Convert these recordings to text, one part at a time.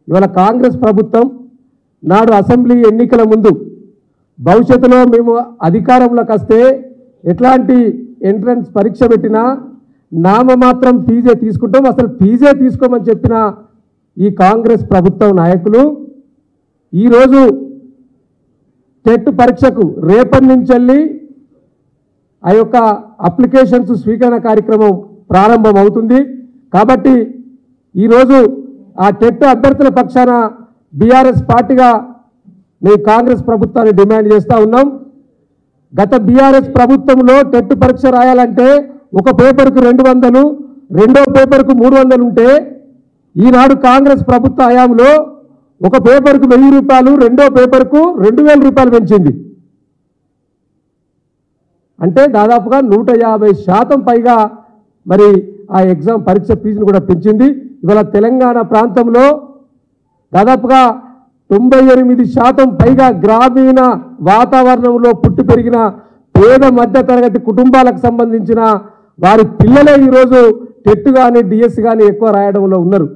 ఇవాళ కాంగ్రెస్ ప్రభుత్వం నాడు అసెంబ్లీ ఎన్నికల ముందు భవిష్యత్తులో మేము అధికారంలోకి వస్తే ఎట్లాంటి ఎంట్రన్స్ పరీక్ష పెట్టినా నామమాత్రం ఫీజే తీసుకుంటాం, అసలు ఫీజే తీసుకోమని చెప్పిన ఈ కాంగ్రెస్ ప్రభుత్వం నాయకులు ఈరోజు టెట్ పరీక్షకు రేపటి నుంచి వెళ్ళి ఆ యొక్క అప్లికేషన్స్ స్వీకరణ కార్యక్రమం ప్రారంభం అవుతుంది. కాబట్టి ఈరోజు ఆ టెట్ అభ్యర్థుల పక్షాన బీఆర్ఎస్ పార్టీగా మేము కాంగ్రెస్ ప్రభుత్వాన్ని డిమాండ్ చేస్తూ ఉన్నాం. గత బీఆర్ఎస్ ప్రభుత్వంలో టెట్ పరీక్ష రాయాలంటే ఒక పేపర్కు 200, రెండో పేపర్కు 300 ఉంటే ఈనాడు కాంగ్రెస్ ప్రభుత్వ హయాంలో ఒక పేపర్కు 1000 రూపాయలు, రెండో పేపర్కు 2000 రూపాయలు పెంచింది. అంటే దాదాపుగా 150% పైగా మరి ఆ ఎగ్జామ్ పరీక్ష ఫీజును కూడా పెంచింది. ఇవాళ తెలంగాణ ప్రాంతంలో దాదాపుగా 98% పైగా గ్రామీణ వాతావరణంలో పుట్టి పెరిగిన పేద మధ్యతరగతి కుటుంబాలకు సంబంధించిన వారి పిల్లలే ఈరోజు టెట్ కానీ డిఎస్ కానీ ఎక్కువ రాయడంలో ఉన్నారు.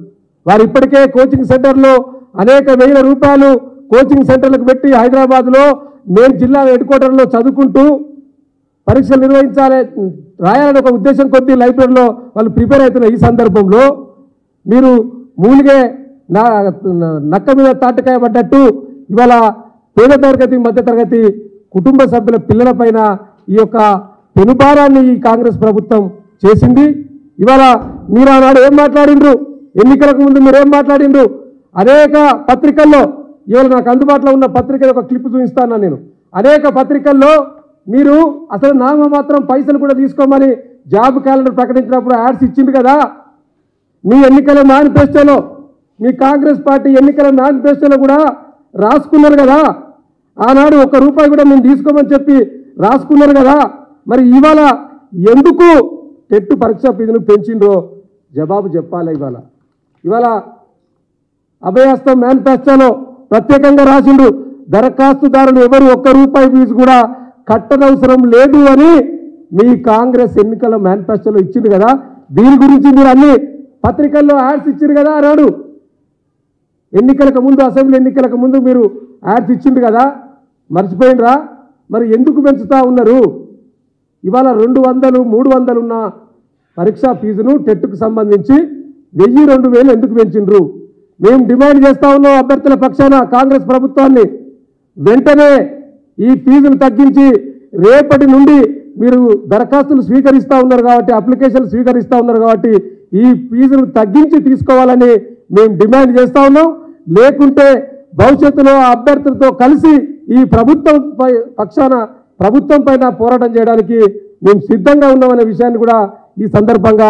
వారు ఇప్పటికే కోచింగ్ సెంటర్లో అనేక వేల రూపాయలు కోచింగ్ సెంటర్లకు పెట్టి హైదరాబాద్లో నేను జిల్లా హెడ్ క్వార్టర్లో చదువుకుంటూ పరీక్షలు నిర్వహించాలి రాయాలని ఒక ఉద్దేశం కొద్దీ లైబ్రరీలో వాళ్ళు ప్రిపేర్ అవుతున్న ఈ సందర్భంలో మీరు మూలిగే నక్క మీద తాటకాయ పడ్డట్టు ఇవాళ పేద తరగతి మధ్యతరగతి కుటుంబ సభ్యుల పిల్లలపైన ఈ యొక్క పెనుభారాన్ని ఈ కాంగ్రెస్ ప్రభుత్వం చేసింది. ఇవాళ మీరు ఆనాడు ఏం మాట్లాడిండ్రు, ఎన్నికలకు ముందు మీరు ఏం మాట్లాడిండ్రు, అనేక పత్రికల్లో ఇవాళ నాకు అందుబాటులో ఉన్న పత్రికలు ఒక క్లిప్ చూపిస్తాను నేను. అనేక పత్రికల్లో మీరు అసలు నామమాత్రం పైసలు కూడా తీసుకోమని జాబ్ క్యాలెండర్ ప్రకటించినప్పుడు యాడ్స్ ఇచ్చింది కదా. మీ ఎన్నికల మేనిఫెస్టోలో మీ కాంగ్రెస్ పార్టీ ఎన్నికల మేనిఫెస్టోలో కూడా రాసుకున్నారు కదా. ఆనాడు ₹1 కూడా మేము తీసుకోమని చెప్పి రాసుకున్నారు కదా. మరి ఇవాళ ఎందుకు టెట్ పరీక్ష ఫీజును పెంచిండ్రో జవాబు చెప్పాలి. ఇవాళ అభయహస్తం మేనిఫెస్టోలో ప్రత్యేకంగా రాసిండ్రు దరఖాస్తుదారులు ఎవరు ₹1 ఫీజు కూడా కట్టనవసరం లేదు అని మీ కాంగ్రెస్ ఎన్నికల మేనిఫెస్టోలో ఇచ్చింది కదా. దీని గురించి మీరు అన్ని పత్రికల్లో యాడ్స్ ఇచ్చారు కదా. ఆనాడు ఎన్నికలకు ముందు అసెంబ్లీ ఎన్నికలకు ముందు మీరు యాడ్స్ ఇచ్చింది కదా, మర్చిపోయినరా? మరి ఎందుకు పెంచుతూ ఉన్నారు? ఇవాళ 200, 300 ఉన్న పరీక్షా ఫీజును టెట్కు సంబంధించి 1000, 2000 ఎందుకు పెంచిండ్రు? మేము డిమాండ్ చేస్తూ ఉన్నాం అభ్యర్థుల పక్షాన కాంగ్రెస్ ప్రభుత్వాన్ని వెంటనే ఈ ఫీజును తగ్గించి రేపటి నుండి మీరు దరఖాస్తులు స్వీకరిస్తూ ఉన్నారు కాబట్టి అప్లికేషన్లు స్వీకరిస్తూ ఉన్నారు కాబట్టి ఈ ఫీజును తగ్గించి తీసుకోవాలని మేము డిమాండ్ చేస్తూ ఉన్నాం. లేకుంటే భవిష్యత్తులో అభ్యర్థులతో కలిసి ఈ ప్రభుత్వం పక్షాన ప్రభుత్వం పైన పోరాటం చేయడానికి మేము సిద్ధంగా ఉన్నామనే విషయాన్ని కూడా ఈ సందర్భంగా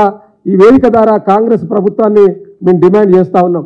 ఈ వేదిక ద్వారా కాంగ్రెస్ ప్రభుత్వాన్ని మేము డిమాండ్ చేస్తూ ఉన్నాం.